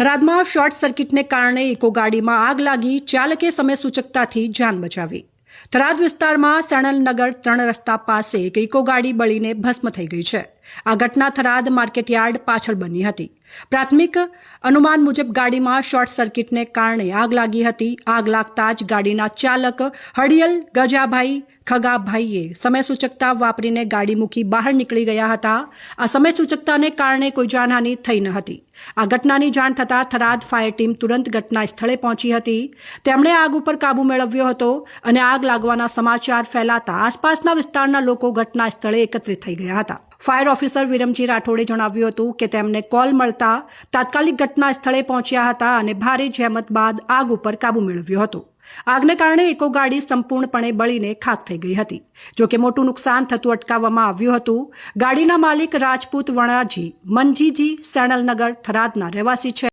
થરાદમાં short સર્કિટને કારણે eco ગાડીમાં આગ લાગી, ચાલકે સમય સૂચકતાથી જાન બચાવી। થરાદ વિસ્તારમાં સેણલનગર 3 રસ્તા પાસે એક ઇકો ગાડી બળીને ભસ્મ થઈ ગઈ છે। આ ઘટના થરાદ માર્કેટયાર્ડ પાછળ બની હતી। પ્રાથમિક અનુમાન મુજબ ગાડીમાં શોર્ટ સર્કિટને કારણે આગ લાગી હતી। આગ લાગતા જ ગાડીના ચાલક હડિયલ ગજાભાઈ ખગાભાઈએ સમય સૂચકતા વાપરીને ગાડી મૂકી બહાર નીકળી ગયા હતા। આ સમય સૂચકતાને કારણે કોઈ જાનહાનિ થઈ ન હતી। આ ઘટનાની જાણ થતાં થરાદ ફાયર ટીમ તુરંત ઘટના સ્થળે પહોંચી હતી। તેમણે આગ ઉપર કાબુ મેળવ્યો હતો અને આગ લાગવાના સમાચાર ફેલાતા આસપાસના વિસ્તારના લોકો ઘટના સ્થળે એકત્રિત થઈ ગયા હતા। ફાયર ઓફિસર વિરમજી રાઠોડે જણાવ્યું હતું કે તેમને કોલ મળતા તાત્કાલિક ઘટના સ્થળે પહોંચ્યા હતા અને ભારે જહેમત બાદ આગ ઉપર કાબુ મેળવ્યો હતો। આગને કારણે ઇકો ગાડી સંપૂર્ણપણે બળીને ખાક થઈ ગઈ હતી। જો કે મોટું નુકસાન થતું અટકાવવામાં આવ્યું હતું। ગાડીના માલિક રાજપૂત વણાજી મનજીજી સેણલનગર થરાદના રહેવાસી છે।